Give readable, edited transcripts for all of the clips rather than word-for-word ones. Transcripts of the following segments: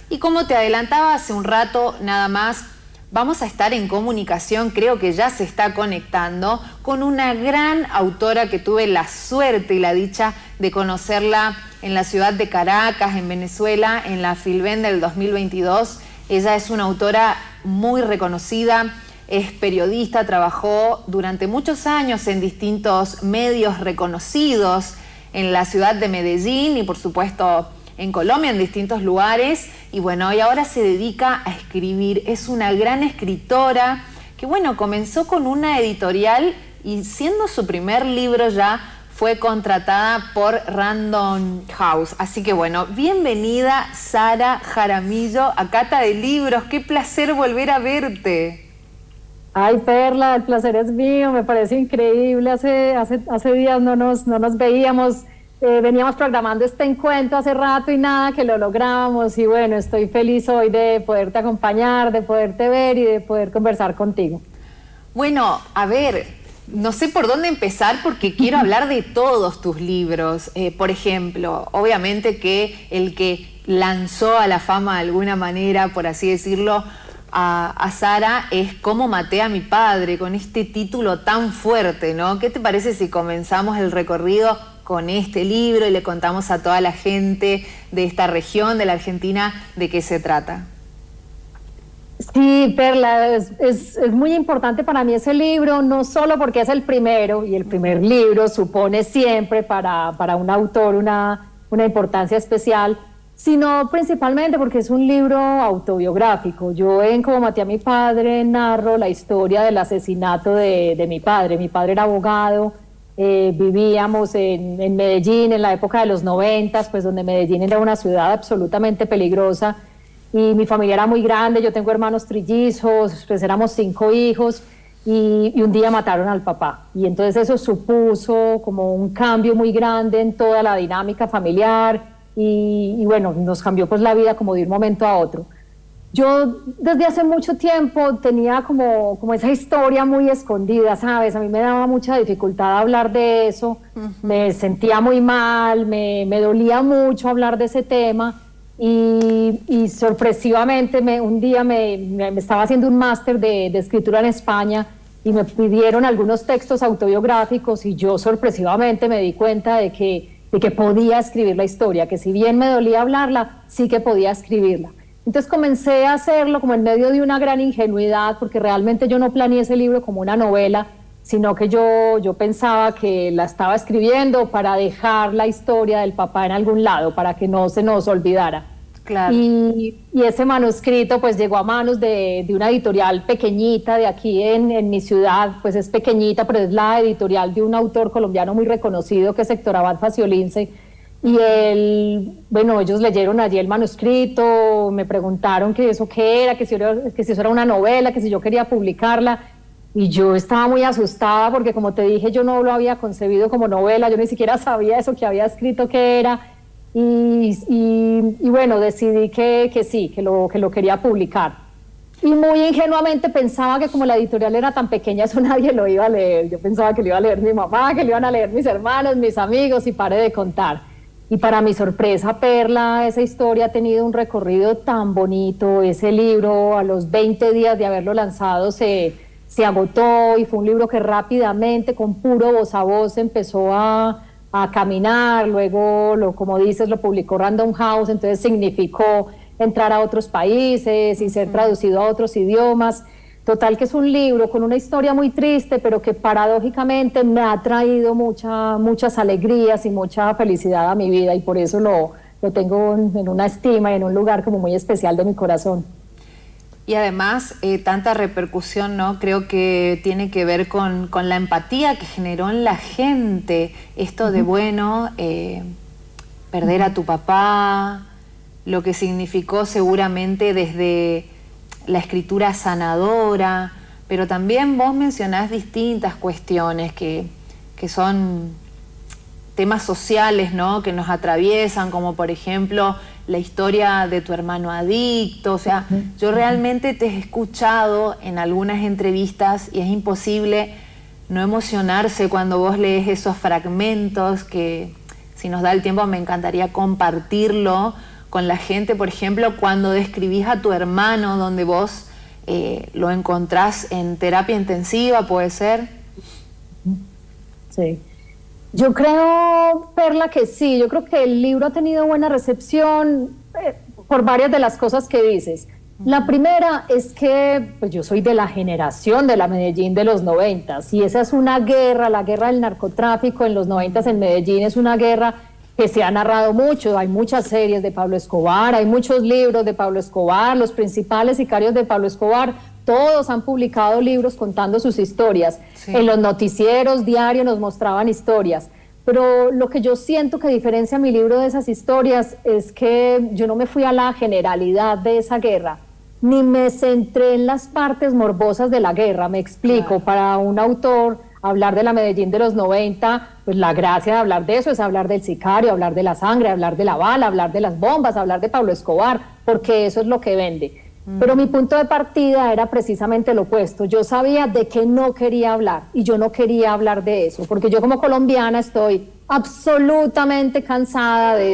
Y como te adelantaba hace un rato nada más, vamos a estar en comunicación, creo que ya se está conectando, con una gran autora que tuve la suerte y la dicha de conocerla en la ciudad de Caracas, en Venezuela, en la Filben del 2022. Ella es una autora muy reconocida, es periodista, trabajó durante muchos años en distintos medios reconocidos en la ciudad de Medellín y por supuesto en Colombia, en distintos lugares, y bueno, y ahora se dedica a escribir. Es una gran escritora que, bueno, comenzó con una editorial y siendo su primer libro ya fue contratada por Random House. Así que bueno, bienvenida Sara Jaramillo a Cata de Libros. Qué placer volver a verte. Ay, Perla, el placer es mío, me parece increíble. Hace días no nos veíamos. Veníamos programando este encuentro hace rato y nada que lo logramos, y bueno, estoy feliz hoy de poderte acompañar, de poderte ver y de poder conversar contigo. Bueno, a ver, no sé por dónde empezar porque quiero hablar de todos tus libros. Por ejemplo, obviamente que el que lanzó a la fama de alguna manera, por así decirlo, a Sara es Cómo maté a mi padre, con este título tan fuerte, ¿no? ¿Qué te parece si comenzamos el recorrido con este libro y le contamos a toda la gente de esta región, de la Argentina, de qué se trata? Sí, Perla, es muy importante para mí ese libro, no solo porque es el primero, y el primer libro supone siempre para un autor una importancia especial, sino principalmente porque es un libro autobiográfico. Yo en Cómo maté a mi padre narro la historia del asesinato de mi padre. Mi padre era abogado. Vivíamos en Medellín en la época de los 90, pues donde Medellín era una ciudad absolutamente peligrosa y mi familia era muy grande. Yo tengo hermanos trillizos, pues éramos 5 hijos y un día mataron al papá, y entonces eso supuso como un cambio muy grande en toda la dinámica familiar y bueno, nos cambió pues la vida como de un momento a otro. Yo desde hace mucho tiempo tenía como esa historia muy escondida, ¿sabes? A mí me daba mucha dificultad hablar de eso, me sentía muy mal, me dolía mucho hablar de ese tema y sorpresivamente un día me estaba haciendo un máster de escritura en España y me pidieron algunos textos autobiográficos y yo sorpresivamente me di cuenta de que podía escribir la historia, que si bien me dolía hablarla, sí que podía escribirla. Entonces comencé a hacerlo como en medio de una gran ingenuidad, porque realmente yo no planeé ese libro como una novela, sino que yo pensaba que la estaba escribiendo para dejar la historia del papá en algún lado, para que no se nos olvidara. Claro. Y ese manuscrito pues llegó a manos de una editorial pequeñita de aquí en mi ciudad, pues es pequeñita, pero es la editorial de un autor colombiano muy reconocido que es Héctor Abad Faciolince. Y ellos leyeron allí el manuscrito, me preguntaron que eso qué era, que si eso era una novela, que si yo quería publicarla. Y yo estaba muy asustada porque, como te dije, yo no lo había concebido como novela, yo ni siquiera sabía eso que había escrito que era. Y bueno, decidí que sí, que lo quería publicar. Y muy ingenuamente pensaba que como la editorial era tan pequeña, eso nadie lo iba a leer. Yo pensaba que lo iba a leer mi mamá, que lo iban a leer mis hermanos, mis amigos, y paré de contar. Y para mi sorpresa, Perla, esa historia ha tenido un recorrido tan bonito. Ese libro, a los 20 días de haberlo lanzado, se agotó, y fue un libro que rápidamente, con puro voz a voz, empezó a caminar. Luego, como dices, lo publicó Random House, entonces significó entrar a otros países y ser traducido a otros idiomas. Total que es un libro con una historia muy triste, pero que paradójicamente me ha traído muchas alegrías y mucha felicidad a mi vida, y por eso lo tengo en una estima y en un lugar como muy especial de mi corazón. Y además, tanta repercusión, ¿no? Creo que tiene que ver con la empatía que generó en la gente. Esto de, bueno, perder a tu papá, lo que significó seguramente desde la escritura sanadora, pero también vos mencionás distintas cuestiones que son temas sociales, ¿no? Que nos atraviesan, como por ejemplo la historia de tu hermano adicto. O sea, yo realmente te he escuchado en algunas entrevistas y es imposible no emocionarse cuando vos lees esos fragmentos que, si nos da el tiempo, me encantaría compartirlo con la gente, por ejemplo, cuando describís a tu hermano, donde vos lo encontrás en terapia intensiva, ¿puede ser? Sí. Yo creo, Perla, que sí. Yo creo que el libro ha tenido buena recepción por varias de las cosas que dices. La primera es que pues, yo soy de la generación de la Medellín de los 90 y esa es una guerra, la guerra del narcotráfico en los 90 en Medellín es una guerra que se ha narrado mucho. Hay muchas series de Pablo Escobar, hay muchos libros de Pablo Escobar, los principales sicarios de Pablo Escobar, todos han publicado libros contando sus historias. Sí. En los noticieros diarios nos mostraban historias. Pero lo que yo siento que diferencia mi libro de esas historias es que yo no me fui a la generalidad de esa guerra, ni me centré en las partes morbosas de la guerra. Me explico, claro. Para un autor hablar de la Medellín de los 90, pues la gracia de hablar de eso es hablar del sicario, hablar de la sangre, hablar de la bala, hablar de las bombas, hablar de Pablo Escobar, porque eso es lo que vende. Pero mi punto de partida era precisamente lo opuesto. Yo sabía de qué no quería hablar y yo no quería hablar de eso, porque yo como colombiana estoy absolutamente cansada de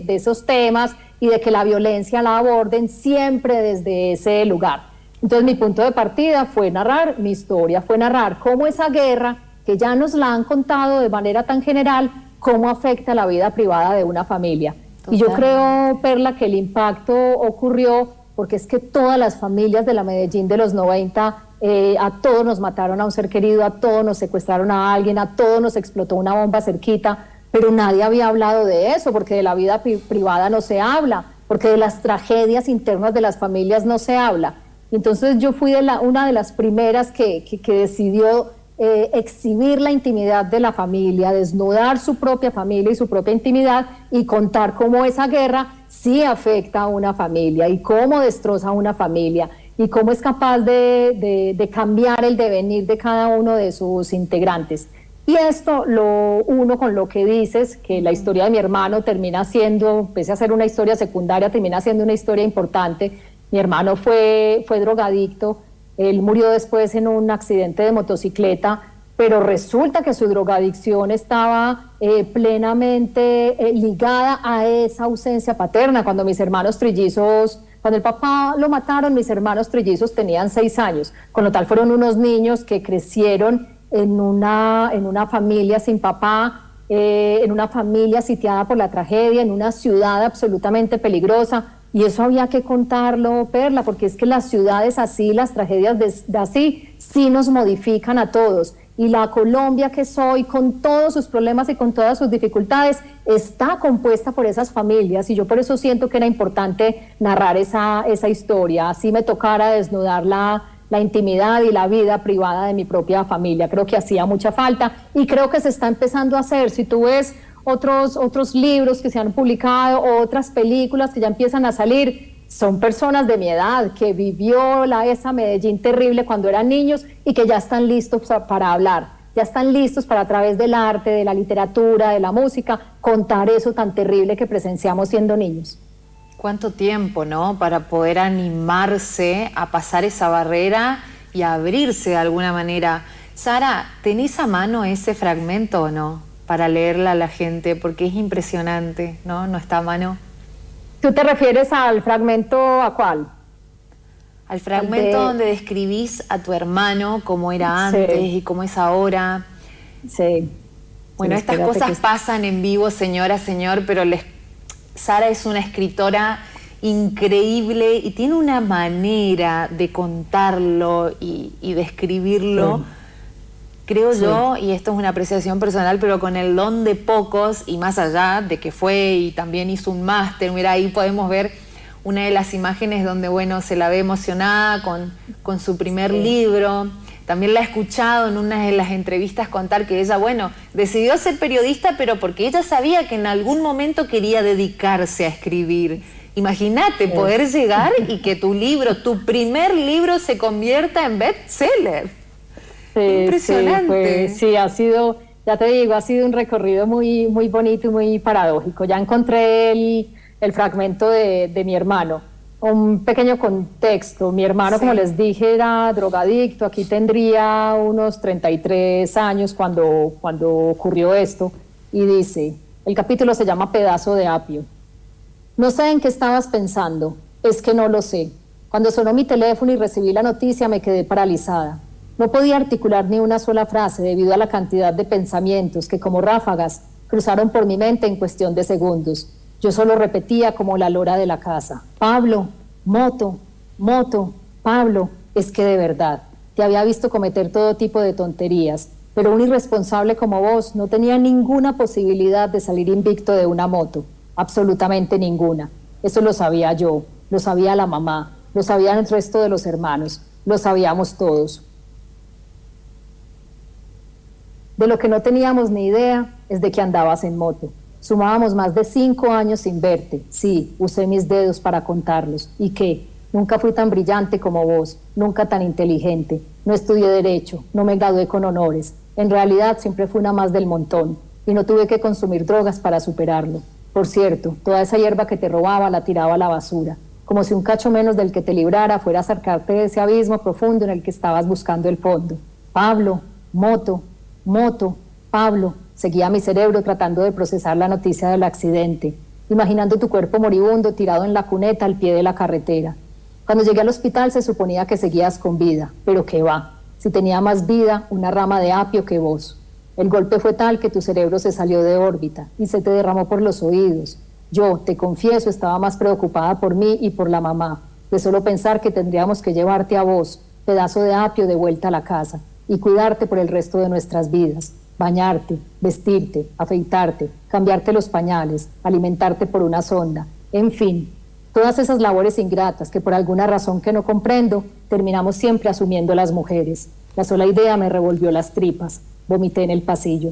esos temas y de que la violencia la aborden siempre desde ese lugar. Entonces mi punto de partida fue narrar mi historia, fue narrar cómo esa guerra, que ya nos la han contado de manera tan general, cómo afecta la vida privada de una familia. Total. Y yo creo, Perla, que el impacto ocurrió porque es que todas las familias de la Medellín de los 90, a todos nos mataron a un ser querido, a todos nos secuestraron a alguien, a todos nos explotó una bomba cerquita, pero nadie había hablado de eso, porque de la vida privada no se habla, porque de las tragedias internas de las familias no se habla. Entonces yo fui una de las primeras que decidió exhibir la intimidad de la familia, desnudar su propia familia y su propia intimidad y contar cómo esa guerra sí afecta a una familia y cómo destroza a una familia y cómo es capaz de cambiar el devenir de cada uno de sus integrantes. Y esto lo uno con lo que dices, que la historia de mi hermano termina siendo, pese a ser una historia secundaria, termina siendo una historia importante. Mi hermano fue drogadicto, él murió después en un accidente de motocicleta, pero resulta que su drogadicción estaba plenamente ligada a esa ausencia paterna. Cuando mis hermanos trillizos, cuando el papá lo mataron, mis hermanos trillizos tenían 6 años, con lo tal fueron unos niños que crecieron en una familia sin papá, en una familia sitiada por la tragedia, en una ciudad absolutamente peligrosa. Y eso había que contarlo, Perla, porque es que las ciudades así, las tragedias de así, sí nos modifican a todos. Y la Colombia que soy, con todos sus problemas y con todas sus dificultades, está compuesta por esas familias. Y yo por eso siento que era importante narrar esa historia. Así me tocara desnudar la intimidad y la vida privada de mi propia familia. Creo que hacía mucha falta y creo que se está empezando a hacer. Si tú ves otros libros que se han publicado, otras películas que ya empiezan a salir, son personas de mi edad que vivió esa Medellín terrible cuando eran niños y que ya están listos para hablar, ya están listos para a través del arte, de la literatura, de la música, contar eso tan terrible que presenciamos siendo niños. ¿Cuánto tiempo, no? Para poder animarse a pasar esa barrera y a abrirse de alguna manera. Sara, ¿tenés a mano ese fragmento o no? Para leerla a la gente, porque es impresionante, ¿no? No está a mano. ¿Tú te refieres al fragmento a cuál? Al fragmento donde describís a tu hermano, cómo era antes y cómo es ahora. Sí. Bueno, estas cosas pasan en vivo, señora, señor, pero Sara es una escritora increíble y tiene una manera de contarlo y de escribirlo. Sí. Creo yo, y esto es una apreciación personal, pero con el don de pocos, y más allá de que fue y también hizo un máster, mira, ahí podemos ver una de las imágenes donde, bueno, se la ve emocionada con su primer libro. También la he escuchado en una de las entrevistas contar que ella, bueno, decidió ser periodista, pero porque ella sabía que en algún momento quería dedicarse a escribir. Imagínate poder llegar y que tu libro, tu primer libro, se convierta en bestseller. Sí, impresionante. Sí, ha sido, ya te digo, ha sido un recorrido muy, muy bonito y muy paradójico. Ya encontré el fragmento de mi hermano. Un pequeño contexto. Mi hermano, como les dije, era drogadicto. Aquí tendría unos 33 años cuando ocurrió esto. Y dice, el capítulo se llama Pedazo de apio. No sé en qué estabas pensando, es que no lo sé. Cuando sonó mi teléfono y recibí la noticia me quedé paralizada. No podía articular ni una sola frase debido a la cantidad de pensamientos que como ráfagas cruzaron por mi mente en cuestión de segundos. Yo solo repetía como la lora de la casa: Pablo, moto, moto, Pablo, es que de verdad, te había visto cometer todo tipo de tonterías, pero un irresponsable como vos no tenía ninguna posibilidad de salir invicto de una moto, absolutamente ninguna. Eso lo sabía yo, lo sabía la mamá, lo sabían el resto de los hermanos, lo sabíamos todos. De lo que no teníamos ni idea es de que andabas en moto. Sumábamos más de 5 años sin verte. Sí, usé mis dedos para contarlos. ¿Y qué? Nunca fui tan brillante como vos, nunca tan inteligente. No estudié Derecho, no me gradué con honores. En realidad siempre fui una más del montón y no tuve que consumir drogas para superarlo. Por cierto, toda esa hierba que te robaba la tiraba a la basura, como si un cacho menos del que te librara fuera a sacarte de ese abismo profundo en el que estabas buscando el fondo. Pablo, moto, moto, Pablo, seguía mi cerebro tratando de procesar la noticia del accidente, imaginando tu cuerpo moribundo tirado en la cuneta al pie de la carretera. Cuando llegué al hospital se suponía que seguías con vida, pero qué va, si tenía más vida una rama de apio que vos. El golpe fue tal que tu cerebro se salió de órbita y se te derramó por los oídos. Yo, te confieso, estaba más preocupada por mí y por la mamá, de solo pensar que tendríamos que llevarte a vos, pedazo de apio, de vuelta a la casa y cuidarte por el resto de nuestras vidas, bañarte, vestirte, afeitarte, cambiarte los pañales, alimentarte por una sonda, en fin, todas esas labores ingratas que por alguna razón que no comprendo, terminamos siempre asumiendo las mujeres. La sola idea me revolvió las tripas, vomité en el pasillo.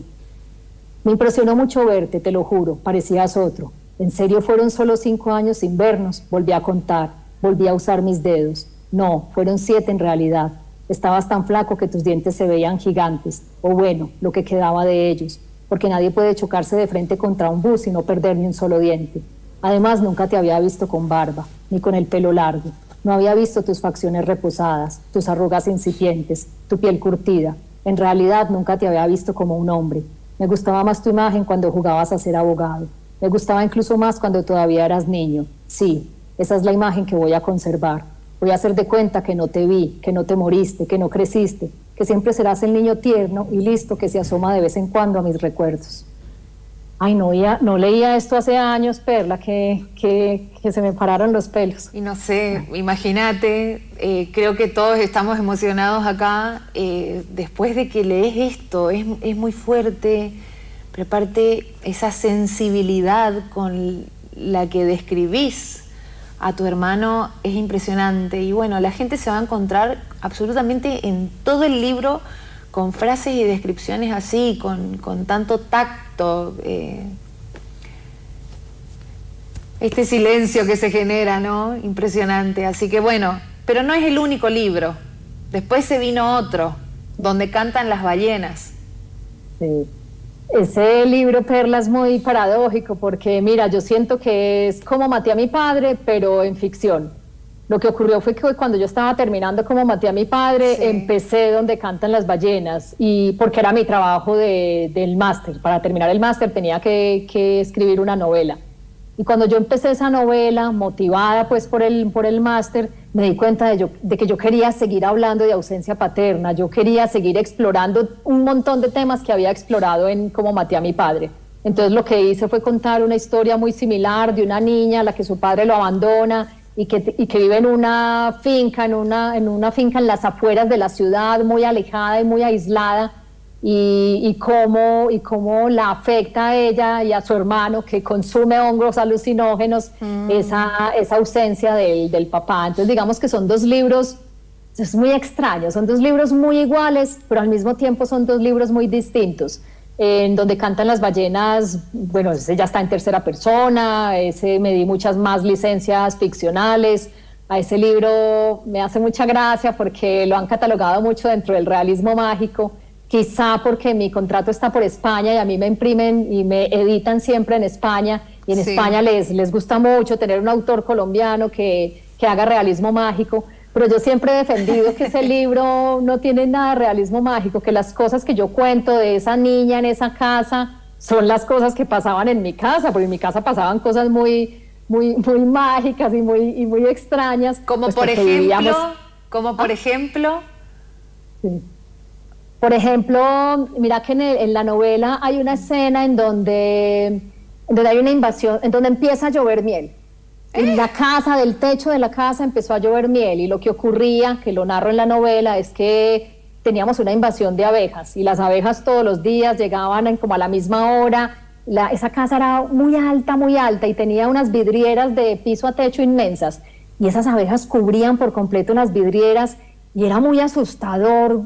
Me impresionó mucho verte, te lo juro, parecías otro. En serio fueron solo 5 años sin vernos, volví a contar, volví a usar mis dedos. No, fueron 7 en realidad. Estabas tan flaco que tus dientes se veían gigantes, o bueno, lo que quedaba de ellos, porque nadie puede chocarse de frente contra un bus y no perder ni un solo diente. Además, nunca te había visto con barba, ni con el pelo largo. No había visto tus facciones reposadas, tus arrugas incipientes, tu piel curtida. En realidad, nunca te había visto como un hombre. Me gustaba más tu imagen cuando jugabas a ser abogado. Me gustaba incluso más cuando todavía eras niño. Sí, esa es la imagen que voy a conservar. Voy a hacer de cuenta que no te vi, que no te moriste, que no creciste, que siempre serás el niño tierno y listo que se asoma de vez en cuando a mis recuerdos. Ay, no leía esto hace años, Perla, que se me pararon los pelos. Y no sé, imagínate, creo que todos estamos emocionados acá. Después de que lees esto, es muy fuerte, pero aparte esa sensibilidad con la que describís a tu hermano es impresionante. Y bueno, la gente se va a encontrar absolutamente en todo el libro con frases y descripciones así, con tanto tacto, este silencio que se genera, ¿no? Impresionante. Así que bueno, pero no es el único libro. Después se vino otro, donde cantan las ballenas. Sí. Ese libro, Perla, es muy paradójico porque, mira, yo siento que es como Maté a mi padre, pero en ficción. Lo que ocurrió fue que cuando yo estaba terminando como Maté a mi padre, sí, empecé donde cantan las ballenas, y porque era mi trabajo del máster. Para terminar el máster tenía que escribir una novela. Y cuando yo empecé esa novela, motivada pues por el máster, me di cuenta de que yo quería seguir hablando de ausencia paterna, yo quería seguir explorando un montón de temas que había explorado en Cómo maté a mi padre. Entonces lo que hice fue contar una historia muy similar de una niña a la que su padre lo abandona y que vive en una finca, en una finca en las afueras de la ciudad, muy alejada y muy aislada, y cómo la afecta a ella y a su hermano, que consume hongos alucinógenos, esa ausencia del papá. Entonces digamos que son 2 libros, es muy extraño, son 2 libros muy iguales, pero al mismo tiempo son 2 libros muy distintos. En donde cantan las ballenas, bueno, ese ya está en tercera persona, ese me di muchas más licencias ficcionales. A ese libro me hace mucha gracia porque lo han catalogado mucho dentro del realismo mágico, quizá porque mi contrato está por España y a mí me imprimen y me editan siempre en España, y en España les gusta mucho tener un autor colombiano que haga realismo mágico. Pero yo siempre he defendido que ese libro no tiene nada de realismo mágico, que las cosas que yo cuento de esa niña en esa casa son las cosas que pasaban en mi casa, porque en mi casa pasaban cosas muy, muy mágicas y muy extrañas. Como pues por porque ejemplo, sí. Por ejemplo, mira que en la novela hay una escena en donde hay una invasión, en donde empieza a llover miel. En la casa, del techo de la casa empezó a llover miel y lo que ocurría, que lo narro en la novela, es que teníamos una invasión de abejas y las abejas todos los días llegaban como a la misma hora. Esa casa era muy alta y tenía unas vidrieras de piso a techo inmensas y esas abejas cubrían por completo unas vidrieras y era muy asustador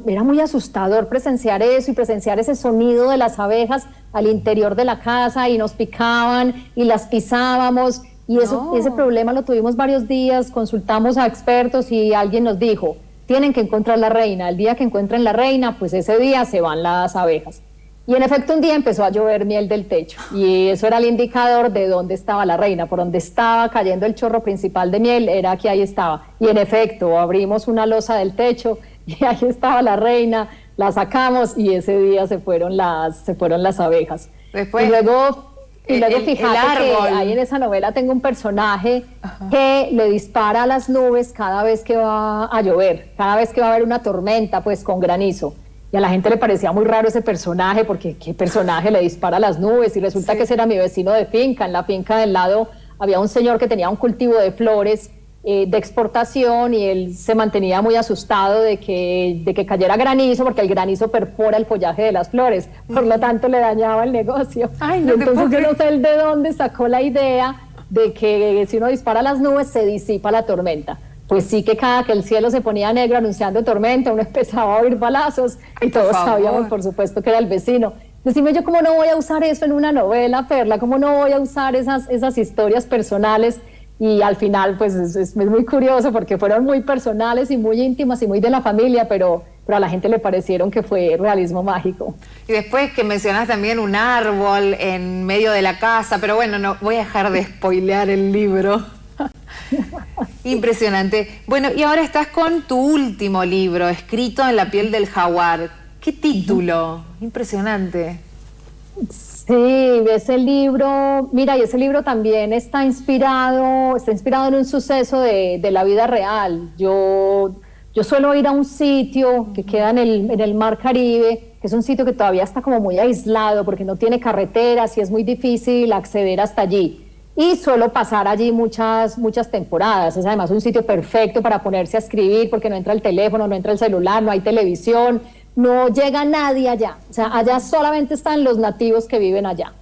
presenciar eso y presenciar ese sonido de las abejas al interior de la casa y nos picaban y las pisábamos. Y ese problema lo tuvimos varios días, consultamos a expertos y alguien nos dijo, tienen que encontrar la reina, el día que encuentren la reina, pues ese día se van las abejas. Y en efecto un día empezó a llover miel del techo y eso era el indicador de dónde estaba la reina, por donde estaba cayendo el chorro principal de miel, era que ahí estaba. Y en efecto abrimos una losa del techo y ahí estaba la reina, la sacamos y ese día se fueron las abejas. Después, y luego fíjate que árbol. ahí en esa novela tengo un personaje que le dispara a las nubes cada vez que va a llover, cada vez que va a haber una tormenta, pues con granizo. Y a la gente le parecía muy raro ese personaje, porque ¿qué personaje le dispara a las nubes? Y resulta que ese era mi vecino de finca. En la finca del lado había un señor que tenía un cultivo de flores de exportación y él se mantenía muy asustado de que cayera granizo, porque el granizo perfora el follaje de las flores, por lo tanto le dañaba el negocio. Ay, y entonces yo no sé él de dónde sacó la idea de que si uno dispara a las nubes se disipa la tormenta. Pues sí, que cada que el cielo se ponía negro anunciando tormenta, uno empezaba a oír balazos y todos sabíamos, por supuesto, que era el vecino. Decime yo, ¿cómo no voy a usar eso en una novela, Perla? ¿Cómo no voy a usar esas historias personales? Y al final, pues es muy curioso porque fueron muy personales y muy íntimas y muy de la familia, pero a la gente le parecieron que fue realismo mágico. Y después que mencionás también un árbol en medio de la casa, pero bueno, no voy a dejar de spoilear el libro. Impresionante. Bueno, y ahora estás con tu último libro, Escrito en la piel del jaguar. ¿Qué título? Impresionante. Sí, ese libro, mira, y ese libro también está inspirado en un suceso de la vida real. Yo suelo ir a un sitio que queda en el Mar Caribe, que es un sitio que todavía está como muy aislado porque no tiene carreteras y es muy difícil acceder hasta allí. Y suelo pasar allí muchas temporadas. Es además un sitio perfecto para ponerse a escribir porque no entra el teléfono, no entra el celular, no hay televisión, no llega nadie allá. O sea, allá solamente están los nativos que viven allá.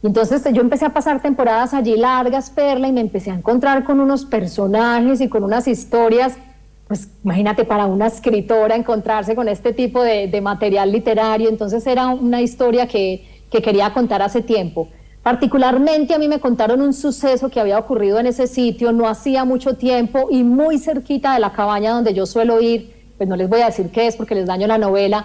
Y entonces yo empecé a pasar temporadas allí largas, Perla, y me empecé a encontrar con unos personajes y con unas historias. Pues imagínate, para una escritora encontrarse con este tipo de material literario. Entonces era una historia que quería contar hace tiempo. Particularmente a mí me contaron un suceso que había ocurrido en ese sitio no hacía mucho tiempo y muy cerquita de la cabaña donde yo suelo ir. Pues no les voy a decir qué es porque les daño la novela,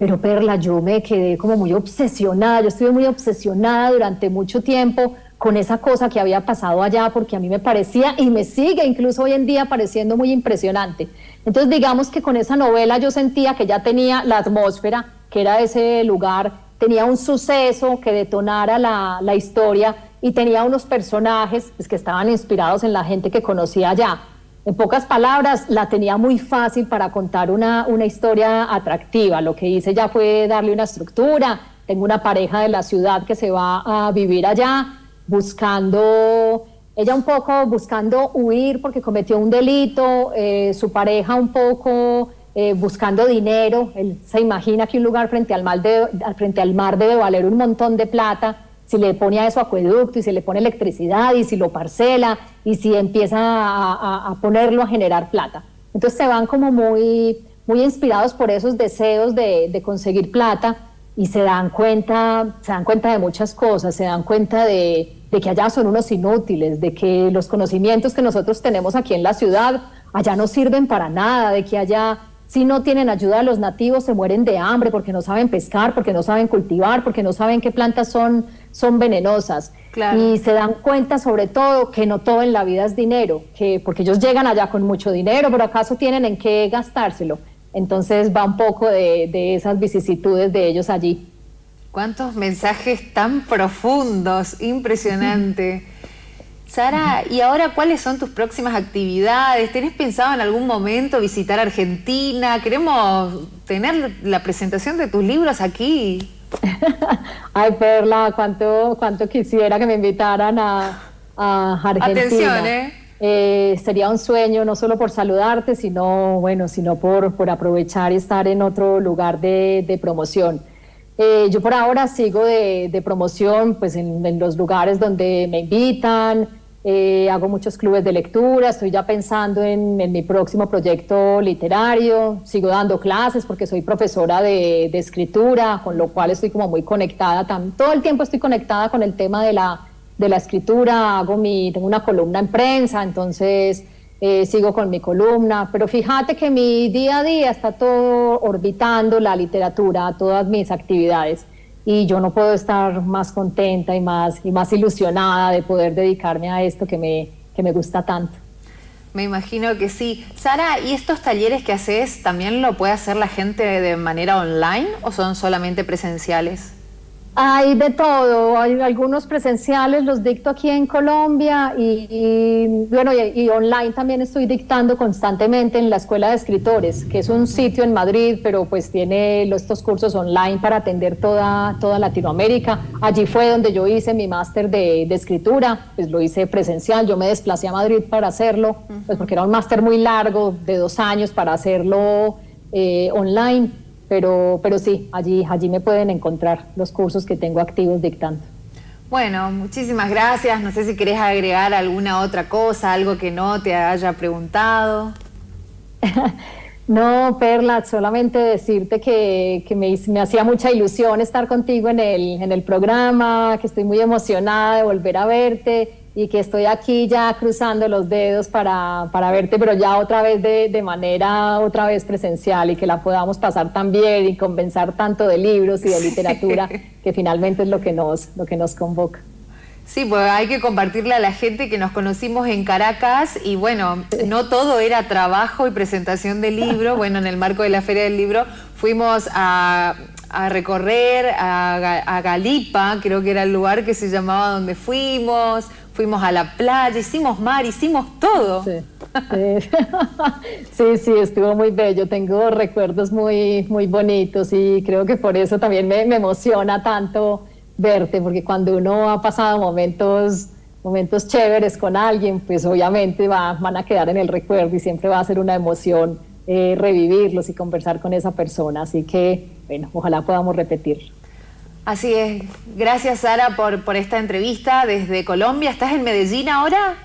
pero Perla, yo me quedé como muy obsesionada, yo estuve muy obsesionada durante mucho tiempo con esa cosa que había pasado allá porque a mí me parecía y me sigue incluso hoy en día pareciendo muy impresionante. Entonces digamos que con esa novela yo sentía que ya tenía la atmósfera, que era ese lugar, tenía un suceso que detonara la historia y tenía unos personajes pues, que estaban inspirados en la gente que conocía allá. En pocas palabras, la tenía muy fácil para contar una historia atractiva. Lo que hice ya fue darle una estructura. Tengo una pareja de la ciudad que se va a vivir allá, ella un poco buscando huir porque cometió un delito, su pareja un poco buscando dinero. Él se imagina que un lugar frente al mar debe valer un montón de plata, si le pone a eso acueducto y si le pone electricidad y si lo parcela y si empieza a ponerlo a generar plata. Entonces se van como muy inspirados por esos deseos de conseguir plata y se dan cuenta de muchas cosas, se dan cuenta de que allá son unos inútiles, de que los conocimientos que nosotros tenemos aquí en la ciudad allá no sirven para nada, de que allá si no tienen ayuda de los nativos se mueren de hambre porque no saben pescar, porque no saben cultivar, porque no saben qué plantas son venenosas. Claro. Y se dan cuenta sobre todo que no todo en la vida es dinero, porque ellos llegan allá con mucho dinero, pero acaso tienen en qué gastárselo. Entonces va un poco de esas vicisitudes de ellos allí. Cuántos mensajes tan profundos, impresionante. Sara, ¿y ahora cuáles son tus próximas actividades? ¿Tenés pensado en algún momento visitar Argentina? Queremos tener la presentación de tus libros aquí. Ay, Perla, cuánto quisiera que me invitaran a Argentina. Atención, Sería un sueño, no solo por saludarte, sino por aprovechar y estar en otro lugar de promoción. Yo por ahora sigo de promoción pues en los lugares donde me invitan, hago muchos clubes de lectura, estoy ya pensando en mi próximo proyecto literario, sigo dando clases porque soy profesora de escritura, con lo cual estoy como muy conectada, todo el tiempo estoy conectada con el tema de la escritura, tengo una columna en prensa, entonces sigo con mi columna, pero fíjate que mi día a día está todo orbitando la literatura, todas mis actividades, y yo no puedo estar más contenta y más ilusionada de poder dedicarme a esto que me gusta tanto. Me imagino que sí. Sara, ¿y estos talleres que haces también lo puede hacer la gente de manera online o son solamente presenciales? Hay de todo, hay algunos presenciales, los dicto aquí en Colombia y online también estoy dictando constantemente en la Escuela de Escritores, que es un sitio en Madrid, pero pues tiene estos cursos online para atender toda Latinoamérica. Allí fue donde yo hice mi máster de escritura, pues lo hice presencial, yo me desplacé a Madrid para hacerlo, pues porque era un máster muy largo, de 2 años para hacerlo online. Pero sí, allí me pueden encontrar los cursos que tengo activos dictando. Bueno, muchísimas gracias. No sé si querés agregar alguna otra cosa, algo que no te haya preguntado. No, Perla, solamente decirte que me hacía mucha ilusión estar contigo en el programa, que estoy muy emocionada de volver a verte y que estoy aquí ya cruzando los dedos para verte, pero ya otra vez de manera otra vez presencial y que la podamos pasar tan bien y conversar tanto de libros y de literatura, que finalmente es lo que nos convoca. Sí, pues hay que compartirle a la gente que nos conocimos en Caracas y bueno, no todo era trabajo y presentación de libro. Bueno, en el marco de la Feria del Libro fuimos a recorrer a Galipa, creo que era el lugar que se llamaba donde fuimos a la playa, hicimos mar, hicimos todo. Sí, sí, estuvo muy bello, tengo recuerdos muy bonitos y creo que por eso también me emociona tanto verte, porque cuando uno ha pasado momentos chéveres con alguien, pues obviamente van a quedar en el recuerdo y siempre va a ser una emoción revivirlos y conversar con esa persona, así que bueno, ojalá podamos repetirlo. Así es. Gracias, Sara, por esta entrevista desde Colombia. ¿Estás en Medellín ahora?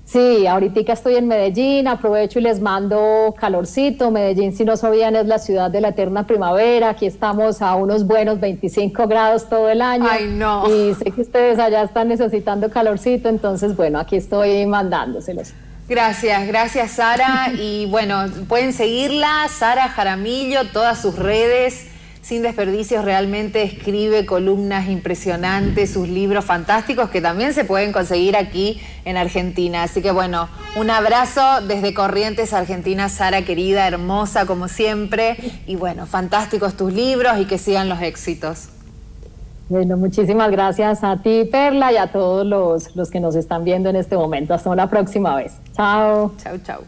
Sí, ahorita estoy en Medellín, aprovecho y les mando calorcito. Medellín, si no sabían, es la ciudad de la eterna primavera. Aquí estamos a unos buenos 25 grados todo el año. ¡Ay, no! Y sé que ustedes allá están necesitando calorcito, entonces, bueno, aquí estoy mandándoselos. Gracias, Sara. Y bueno, pueden seguirla, Sara Jaramillo, todas sus redes. Sin desperdicios, realmente escribe columnas impresionantes, sus libros fantásticos que también se pueden conseguir aquí en Argentina. Así que bueno, un abrazo desde Corrientes, Argentina, Sara querida, hermosa como siempre. Y bueno, fantásticos tus libros y que sigan los éxitos. Bueno, muchísimas gracias a ti, Perla, y a todos los que nos están viendo en este momento. Hasta una próxima vez. Chao. Chao.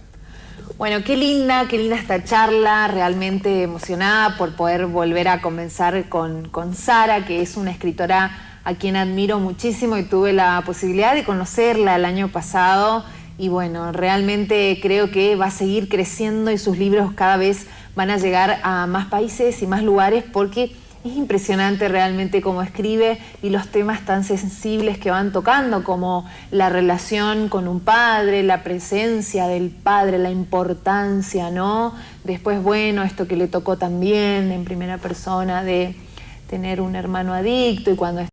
Bueno, qué linda esta charla, realmente emocionada por poder volver a comenzar con Sara, que es una escritora a quien admiro muchísimo y tuve la posibilidad de conocerla el año pasado y bueno, realmente creo que va a seguir creciendo y sus libros cada vez van a llegar a más países y más lugares porque es impresionante realmente cómo escribe y los temas tan sensibles que van tocando, como la relación con un padre, la presencia del padre, la importancia, ¿no? Después, bueno, esto que le tocó también en primera persona de tener un hermano adicto y cuando